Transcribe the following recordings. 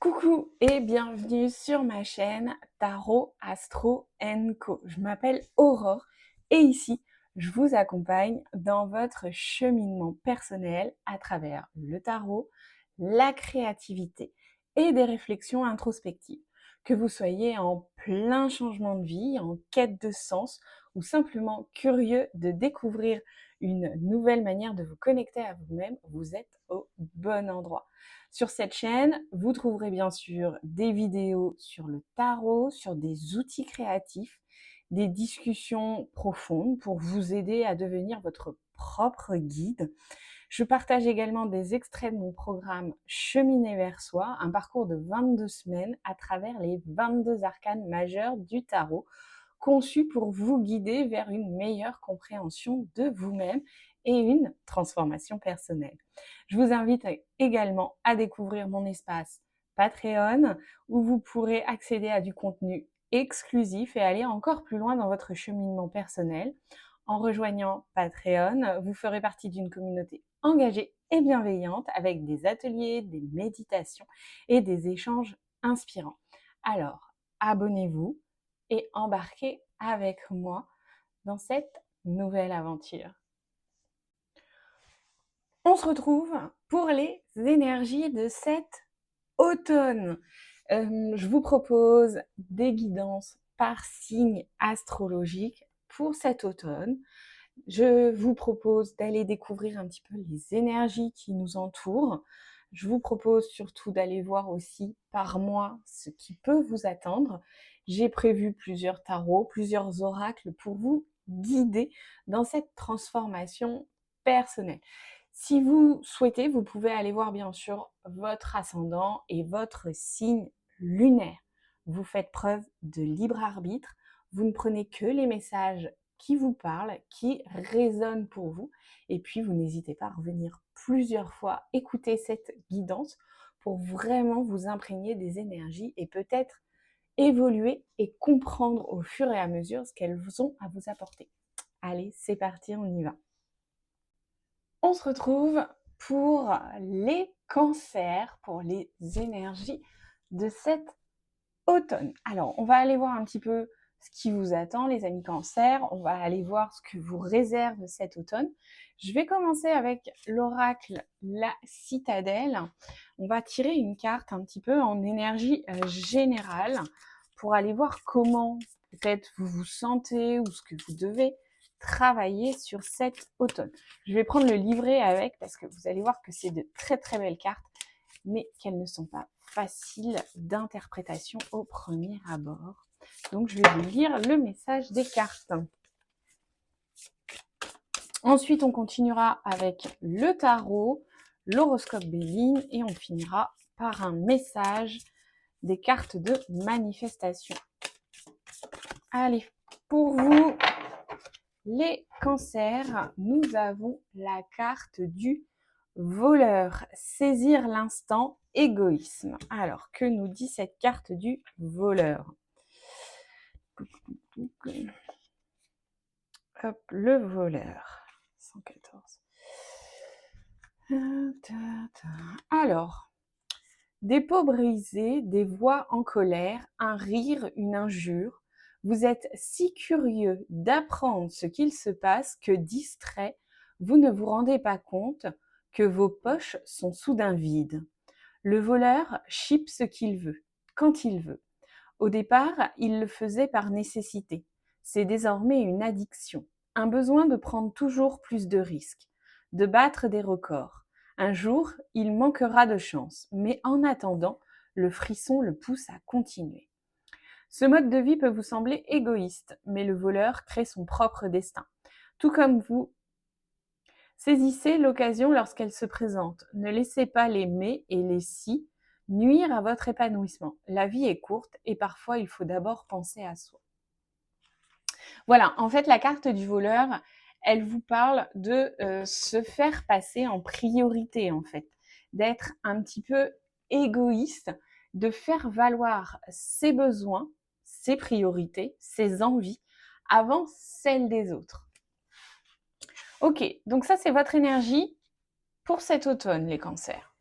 Coucou et bienvenue sur ma chaîne Tarot Astro Co. Je m'appelle Aurore et ici, je vous accompagne dans votre cheminement personnel à travers le tarot, la créativité et des réflexions introspectives. Que vous soyez en plein changement de vie, en quête de sens ou simplement curieux de découvrir une nouvelle manière de vous connecter à vous-même, vous êtes au bon endroit. Sur cette chaîne, vous trouverez bien sûr des vidéos sur le tarot, sur des outils créatifs, des discussions profondes pour vous aider à devenir votre propre guide. Je partage également des extraits de mon programme Cheminer vers soi, un parcours de 22 semaines à travers les 22 arcanes majeures du tarot, conçu pour vous guider vers une meilleure compréhension de vous-même et une transformation personnelle. Je vous invite également à découvrir mon espace Patreon, où vous pourrez accéder à du contenu exclusif et aller encore plus loin dans votre cheminement personnel. En rejoignant Patreon, vous ferez partie d'une communauté engagée et bienveillante avec des ateliers, des méditations et des échanges inspirants. Alors, abonnez-vous et embarquez avec moi dans cette nouvelle aventure. On se retrouve pour les énergies de cet automne. Je vous propose des guidances par signe astrologique pour cet automne. Je vous propose d'aller découvrir un petit peu les énergies qui nous entourent. Je vous propose surtout d'aller voir aussi par mois ce qui peut vous attendre. J'ai prévu plusieurs tarots, plusieurs oracles pour vous guider dans cette transformation personnelle. Si vous souhaitez, vous pouvez aller voir bien sûr votre ascendant et votre signe lunaire. Vous faites preuve de libre arbitre. Vous ne prenez que les messages qui vous parlent, qui résonnent pour vous. Et puis, vous n'hésitez pas à revenir plusieurs fois écouter cette guidance pour vraiment vous imprégner des énergies et peut-être évoluer et comprendre au fur et à mesure ce qu'elles ont à vous apporter. Allez, c'est parti, on y va. On se retrouve pour les cancers, pour les énergies de cet automne. Alors, on va aller voir un petit peu ce qui vous attend, les amis cancers. On va aller voir ce que vous réserve cet automne. Je vais commencer avec l'oracle La Citadelle. On va tirer une carte un petit peu en énergie générale pour aller voir comment peut-être vous vous sentez ou ce que vous devez travailler sur cet automne. Je vais prendre le livret avec parce que vous allez voir que c'est de très très belles cartes, mais qu'elles ne sont pas faciles d'interprétation au premier abord. Donc je vais vous lire le message des cartes. Ensuite, on continuera avec le tarot, l'horoscope Béline et on finira par un message des cartes de manifestation. Allez, pour vous, les cancers, nous avons la carte du voleur, saisir l'instant, égoïsme. Alors, que nous dit cette carte du voleur? Hop, le voleur. 114. Alors, des peaux brisées, des voix en colère, un rire, une injure. Vous êtes si curieux d'apprendre ce qu'il se passe que distrait, vous ne vous rendez pas compte que vos poches sont soudain vides. Le voleur chipe ce qu'il veut, quand il veut. Au départ, il le faisait par nécessité. C'est désormais une addiction, un besoin de prendre toujours plus de risques, de battre des records. Un jour, il manquera de chance, mais en attendant, le frisson le pousse à continuer. Ce mode de vie peut vous sembler égoïste, mais le voleur crée son propre destin. Tout comme vous, saisissez l'occasion lorsqu'elle se présente. Ne laissez pas les mais et les si nuire à votre épanouissement. La vie est courte et parfois il faut d'abord penser à soi. Voilà, en fait la carte du voleur, elle vous parle de se faire passer en priorité en fait, d'être un petit peu égoïste, de faire valoir ses besoins, ses priorités, ses envies avant celles des autres. Ok, donc ça c'est votre énergie pour cet automne les cancers.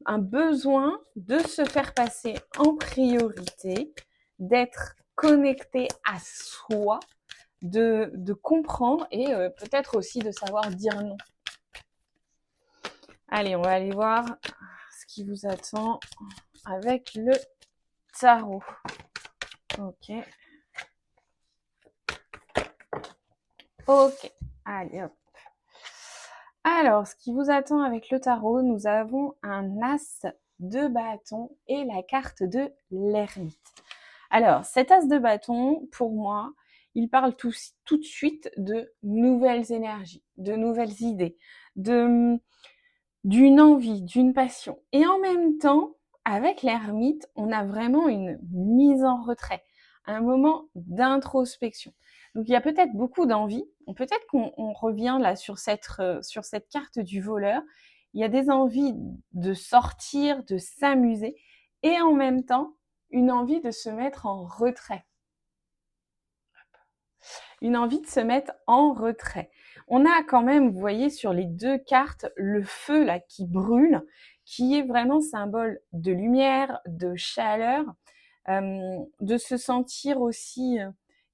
un besoin de se faire passer en priorité, d'être connecté à soi, de comprendre et peut-être aussi de savoir dire non. Allez, on va aller voir ce qui vous attend avec le tarot. Ok. Ok. Allez, hop. Alors, ce qui vous attend avec le tarot, nous avons un as de bâton et la carte de l'ermite. Alors, cet as de bâton, pour moi, il parle tout de suite de nouvelles énergies, de nouvelles idées, d'une envie, d'une passion. Et en même temps, avec l'ermite, on a vraiment une mise en retrait, un moment d'introspection. Donc il y a peut-être beaucoup d'envie, peut-être qu'on revient là sur cette carte du voleur, il y a des envies de sortir, de s'amuser, et en même temps, une envie de se mettre en retrait. Une envie de se mettre en retrait. On a quand même, vous voyez, sur les deux cartes, le feu là qui brûle, qui est vraiment symbole de lumière, de chaleur, de se sentir aussi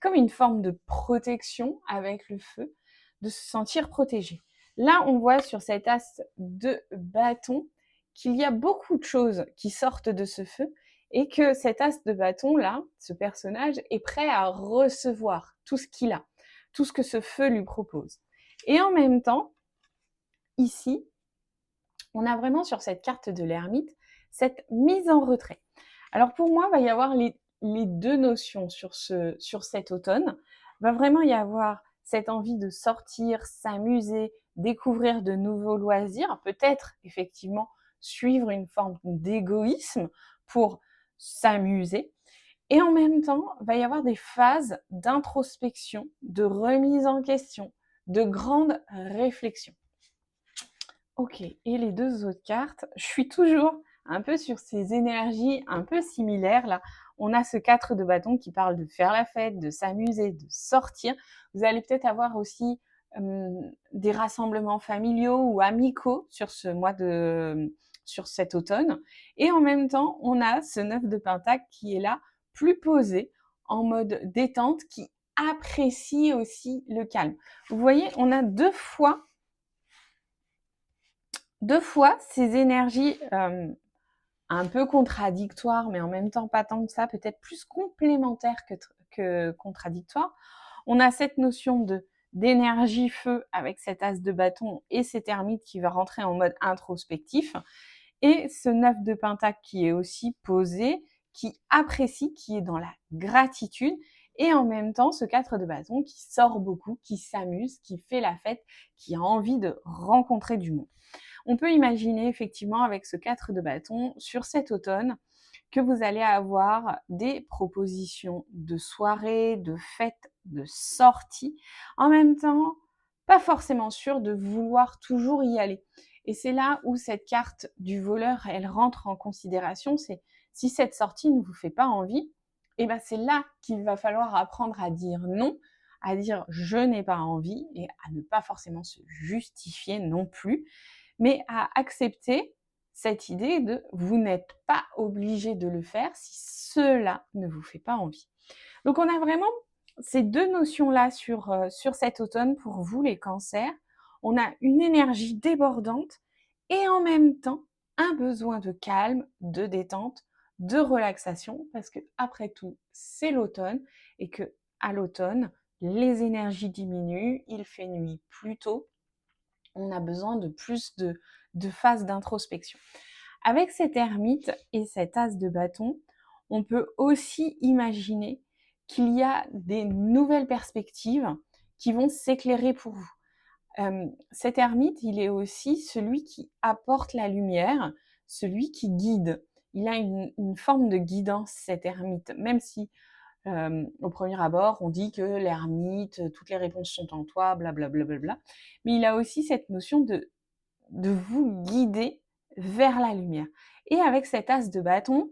comme une forme de protection avec le feu, de se sentir protégé. Là, on voit sur cet as de bâton qu'il y a beaucoup de choses qui sortent de ce feu et que cet as de bâton là, ce personnage, est prêt à recevoir tout ce qu'il a, tout ce que ce feu lui propose. Et en même temps, ici, on a vraiment sur cette carte de l'ermite cette mise en retrait. Alors pour moi, il va y avoir les deux notions sur cet automne. Il va vraiment y avoir cette envie de sortir, s'amuser, découvrir de nouveaux loisirs, peut-être effectivement suivre une forme d'égoïsme pour s'amuser. Et en même temps, il va y avoir des phases d'introspection, de remise en question, de grande réflexion. Ok, et les deux autres cartes, je suis toujours un peu sur ces énergies un peu similaires. Là, on a ce 4 de bâton qui parle de faire la fête, de s'amuser, de sortir. Vous allez peut-être avoir aussi des rassemblements familiaux ou amicaux sur sur cet automne. Et en même temps, on a ce 9 de pentacle qui est là, plus posé, en mode détente, qui apprécie aussi le calme. Vous voyez, on a deux fois ces énergies un peu contradictoires, mais en même temps pas tant que ça, peut-être plus complémentaires que contradictoires. On a cette notion d'énergie feu avec cet as de bâton et cet ermite qui va rentrer en mode introspectif, et ce 9 de pentacle qui est aussi posé, qui apprécie, qui est dans la gratitude, et en même temps ce 4 de bâton qui sort beaucoup, qui s'amuse, qui fait la fête, qui a envie de rencontrer du monde. On peut imaginer effectivement avec ce 4 de bâton sur cet automne que vous allez avoir des propositions de soirées, de fêtes, de sorties, en même temps pas forcément sûr de vouloir toujours y aller. Et c'est là où cette carte du voleur, elle rentre en considération, c'est si cette sortie ne vous fait pas envie, et ben c'est là qu'il va falloir apprendre à dire non, à dire je n'ai pas envie et à ne pas forcément se justifier non plus, mais à accepter cette idée de vous n'êtes pas obligé de le faire si cela ne vous fait pas envie. Donc on a vraiment ces deux notions-là sur cet automne pour vous les cancers. On a une énergie débordante et en même temps un besoin de calme, de détente, de relaxation, parce que après tout, c'est l'automne et que à l'automne, les énergies diminuent, il fait nuit plus tôt, on a besoin de plus de phases d'introspection. Avec cet ermite et cet as de bâton, on peut aussi imaginer qu'il y a des nouvelles perspectives qui vont s'éclairer pour vous. Cet ermite, il est aussi celui qui apporte la lumière, celui qui guide. Il a une forme de guidance, cet ermite, même si au premier abord, on dit que l'ermite, toutes les réponses sont en toi, blablabla. Bla, bla, bla. Mais il a aussi cette notion de vous guider vers la lumière. Et avec cet as de bâton,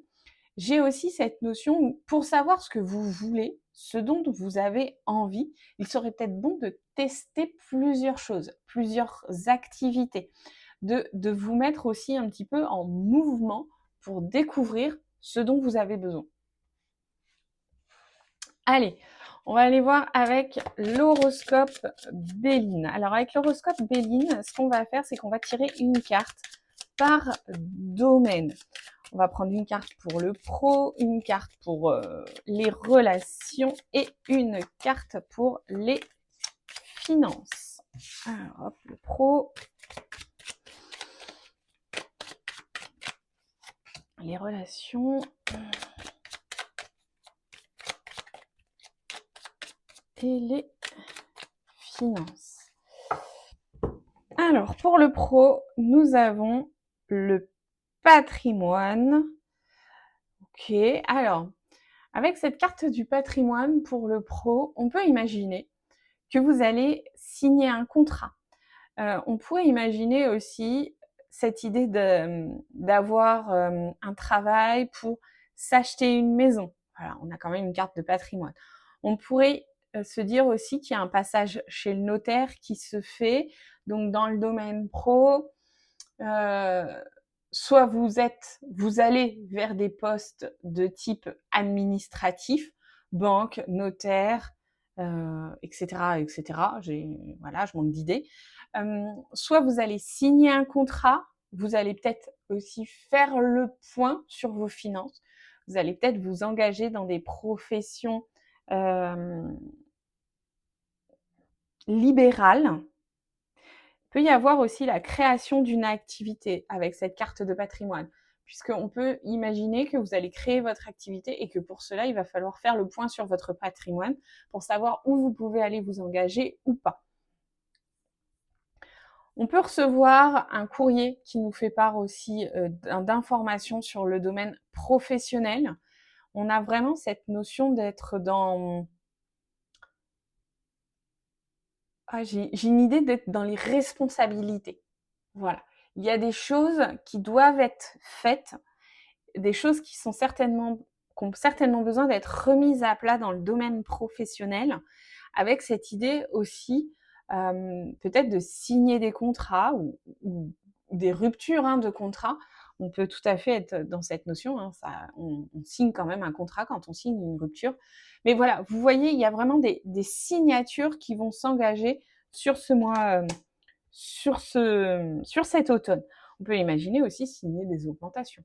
j'ai aussi cette notion où, pour savoir ce que vous voulez, ce dont vous avez envie, il serait peut-être bon de tester plusieurs choses, plusieurs activités, de vous mettre aussi un petit peu en mouvement pour découvrir ce dont vous avez besoin. Allez, on va aller voir avec l'horoscope Béline. Alors avec l'horoscope Béline, ce qu'on va faire, c'est qu'on va tirer une carte par domaine. On va prendre une carte pour le pro, une carte pour les relations et une carte pour les finances. Alors hop, le pro, les relations et les finances. Alors, pour le pro, nous avons le patrimoine. Ok, alors, avec cette carte du patrimoine pour le pro, on peut imaginer que vous allez signer un contrat. On pourrait imaginer aussi cette idée d'avoir un travail pour s'acheter une maison. Voilà, on a quand même une carte de patrimoine. On pourrait se dire aussi qu'il y a un passage chez le notaire qui se fait. Donc dans le domaine pro, soit vous allez vers des postes de type administratif, banque, notaire, etc., etc. Voilà, je manque d'idées. Soit vous allez signer un contrat, vous allez peut-être aussi faire le point sur vos finances. Vous allez peut-être vous engager dans des professions libérales. Il peut y avoir aussi la création d'une activité avec cette carte de patrimoine, puisqu'on peut imaginer que vous allez créer votre activité et que pour cela, il va falloir faire le point sur votre patrimoine pour savoir où vous pouvez aller vous engager ou pas. On peut recevoir un courrier qui nous fait part aussi d'informations sur le domaine professionnel. On a vraiment cette notion d'être dans... j'ai une idée d'être dans les responsabilités. Voilà. Il y a des choses qui doivent être faites, des choses qui ont certainement besoin d'être remises à plat dans le domaine professionnel, avec cette idée aussi peut-être de signer des contrats ou des ruptures de contrats. On peut tout à fait être dans cette notion. On signe quand même un contrat quand on signe une rupture. Mais voilà, vous voyez, il y a vraiment des signatures qui vont s'engager sur ce mois, sur cet automne. On peut imaginer aussi signer des augmentations.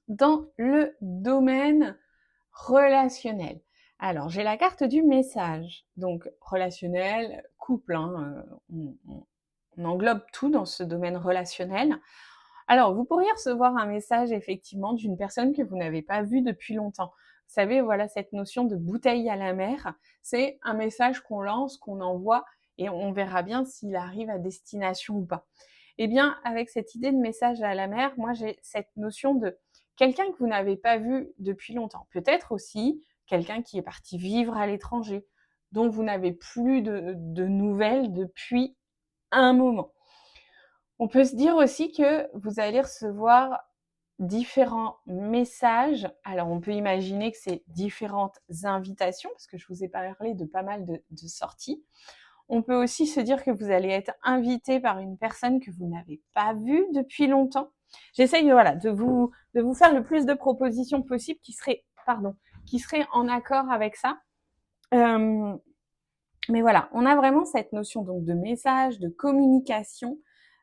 Dans le domaine relationnel. Alors, j'ai la carte du message. Donc, relationnel, couple, on englobe tout dans ce domaine relationnel. Alors, vous pourriez recevoir un message effectivement d'une personne que vous n'avez pas vue depuis longtemps. Vous savez, voilà cette notion de bouteille à la mer. C'est un message qu'on lance, qu'on envoie et on verra bien s'il arrive à destination ou pas. Eh bien, avec cette idée de message à la mer, moi j'ai cette notion de quelqu'un que vous n'avez pas vu depuis longtemps. Peut-être aussi quelqu'un qui est parti vivre à l'étranger, dont vous n'avez plus de nouvelles depuis un moment. On peut se dire aussi que vous allez recevoir différents messages. Alors, on peut imaginer que c'est différentes invitations, parce que je vous ai parlé de pas mal de sorties. On peut aussi se dire que vous allez être invité par une personne que vous n'avez pas vue depuis longtemps. J'essaye de vous faire le plus de propositions possibles qui seraient en accord avec ça. Mais voilà, on a vraiment cette notion donc de message, de communication.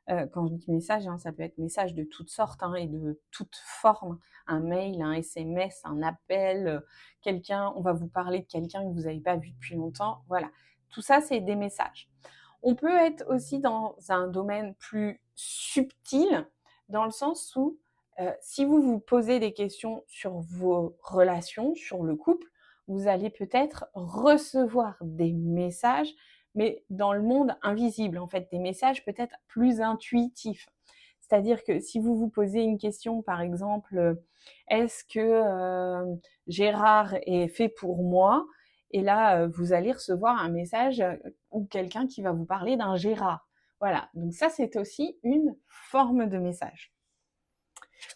Quand je dis message, ça peut être message de toutes sortes et de toutes formes. Un mail, un SMS, un appel, on va vous parler de quelqu'un que vous n'avez pas vu depuis longtemps. Voilà, tout ça, c'est des messages. On peut être aussi dans un domaine plus subtil, dans le sens où si vous vous posez des questions sur vos relations, sur le couple, vous allez peut-être recevoir des messages, mais dans le monde invisible, en fait, des messages peut-être plus intuitifs. C'est-à-dire que si vous vous posez une question, par exemple, est-ce que Gérard est fait pour moi? Et là, vous allez recevoir un message ou quelqu'un qui va vous parler d'un Gérard. Voilà, donc ça, c'est aussi une forme de message.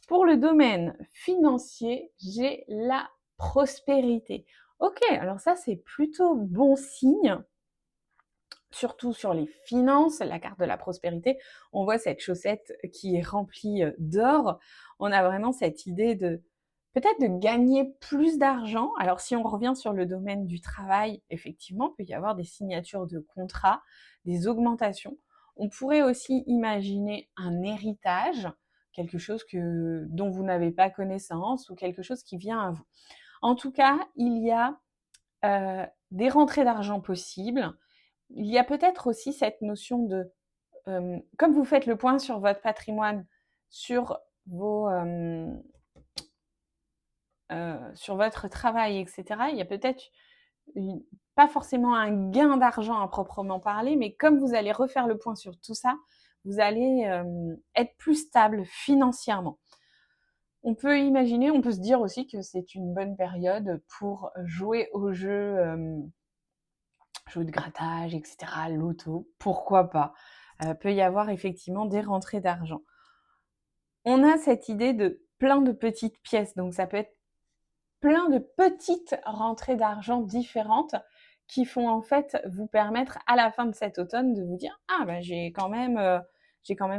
Pour le domaine financier, j'ai la prospérité. Ok, alors ça, c'est plutôt bon signe. surtout sur les finances, la carte de la prospérité, on voit cette chaussette qui est remplie d'or. On a vraiment cette idée de peut-être de gagner plus d'argent. Alors si on revient sur le domaine du travail, effectivement, il peut y avoir des signatures de contrats, des augmentations. On pourrait aussi imaginer un héritage, quelque chose dont vous n'avez pas connaissance ou quelque chose qui vient à vous. En tout cas, il y a des rentrées d'argent possibles. Il y a peut-être aussi cette notion de, comme vous faites le point sur votre patrimoine, sur sur votre travail, etc., il y a peut-être pas forcément un gain d'argent à proprement parler, mais comme vous allez refaire le point sur tout ça, vous allez être plus stable financièrement. On peut imaginer, on peut se dire aussi que c'est une bonne période pour jouer au jeu de grattage, etc., loto, pourquoi pas. Peut y avoir effectivement des rentrées d'argent. On a cette idée de plein de petites pièces, donc ça peut être plein de petites rentrées d'argent différentes qui font en fait vous permettre à la fin de cet automne de vous dire « Ah ben j'ai quand même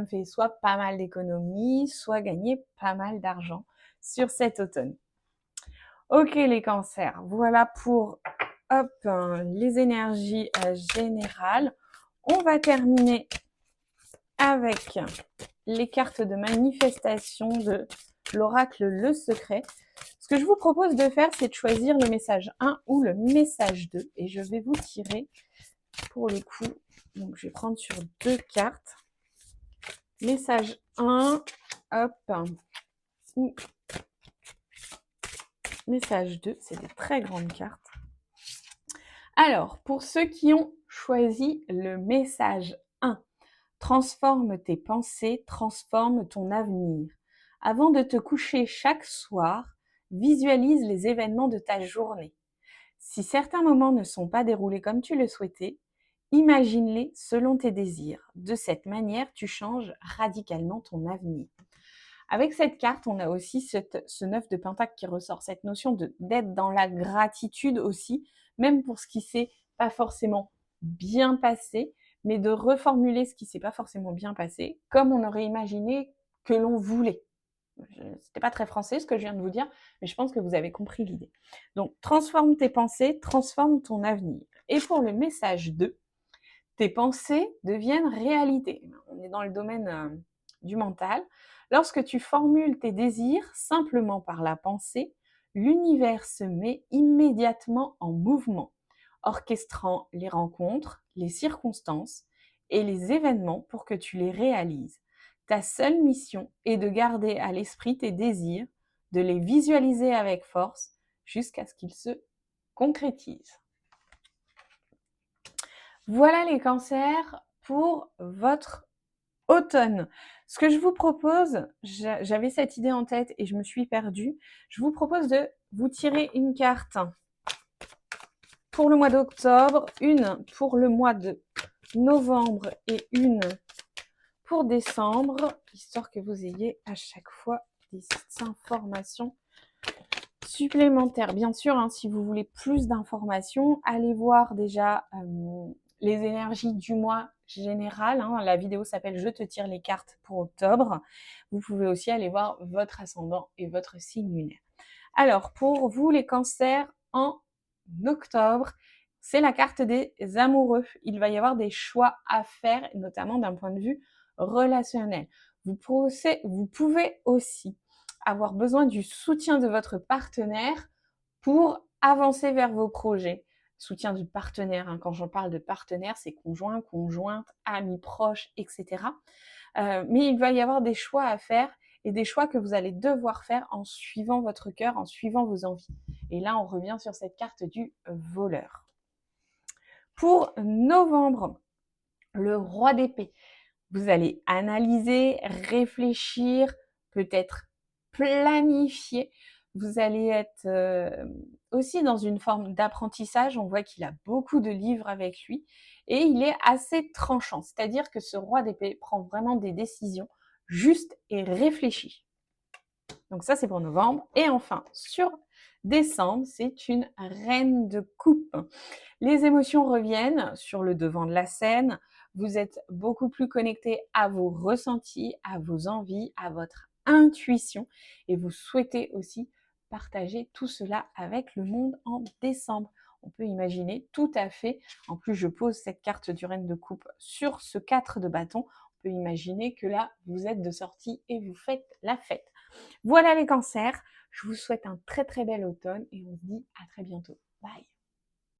fait soit pas mal d'économies, soit gagné pas mal d'argent sur cet automne. » Ok les cancers, voilà pour les énergies générales. On va terminer avec les cartes de manifestation de l'oracle Le Secret. Ce que je vous propose de faire, c'est de choisir le message 1 ou le message 2. Et je vais vous tirer pour le coup. Donc, je vais prendre sur 2 cartes. Message 1, hop, ou message 2, c'est des très grandes cartes. Alors, pour ceux qui ont choisi le message 1, transforme tes pensées, transforme ton avenir. Avant de te coucher chaque soir, visualise les événements de ta journée. Si certains moments ne sont pas déroulés comme tu le souhaitais, imagine-les selon tes désirs. De cette manière, tu changes radicalement ton avenir. Avec cette carte, on a aussi ce 9 de Pentacle qui ressort, cette notion d'être dans la gratitude aussi, même pour ce qui s'est pas forcément bien passé, mais de reformuler ce qui s'est pas forcément bien passé, comme on aurait imaginé que l'on voulait. C'était pas très français ce que je viens de vous dire, mais je pense que vous avez compris l'idée. Donc, transforme tes pensées, transforme ton avenir. Et pour le message 2, tes pensées deviennent réalité. On est dans le domaine du mental. Lorsque tu formules tes désirs simplement par la pensée, l'univers se met immédiatement en mouvement, orchestrant les rencontres, les circonstances et les événements pour que tu les réalises. Ta seule mission est de garder à l'esprit tes désirs, de les visualiser avec force jusqu'à ce qu'ils se concrétisent. Voilà les cancers pour votre automne. Ce que je vous propose, j'avais cette idée en tête et je me suis perdue. Je vous propose de vous tirer une carte pour le mois d'octobre, une pour le mois de novembre et une pour décembre, histoire que vous ayez à chaque fois des informations supplémentaires. Bien sûr, si vous voulez plus d'informations, allez voir déjà les énergies du mois général. La vidéo s'appelle « Je te tire les cartes pour octobre ». Vous pouvez aussi aller voir votre ascendant et votre signe lunaire. Alors, pour vous les cancers en octobre, c'est la carte des amoureux. Il va y avoir des choix à faire, notamment d'un point de vue relationnel. Vous pouvez aussi avoir besoin du soutien de votre partenaire pour avancer vers vos projets. Soutien du partenaire, quand j'en parle de partenaire, c'est conjoint, conjointe, amis proches, etc. Mais il va y avoir des choix à faire et des choix que vous allez devoir faire en suivant votre cœur, en suivant vos envies. Et là, on revient sur cette carte du voleur. Pour novembre, le roi d'épée. Vous allez analyser, réfléchir, peut-être planifier. Vous allez être aussi dans une forme d'apprentissage. On voit qu'il a beaucoup de livres avec lui et il est assez tranchant. C'est-à-dire que ce roi d'épée prend vraiment des décisions justes et réfléchies. Donc ça, c'est pour novembre. Et enfin, sur Décembre, c'est une reine de coupe. Les émotions reviennent sur le devant de la scène. Vous êtes beaucoup plus connecté à vos ressentis, à vos envies, à votre intuition et vous souhaitez aussi partager tout cela avec le monde en décembre. On peut imaginer tout à fait, en plus je pose cette carte du reine de coupe sur ce 4 de bâton, on peut imaginer que là, vous êtes de sortie et vous faites la fête. Voilà les cancers, je vous souhaite un très très bel automne et on se dit à très bientôt. Bye.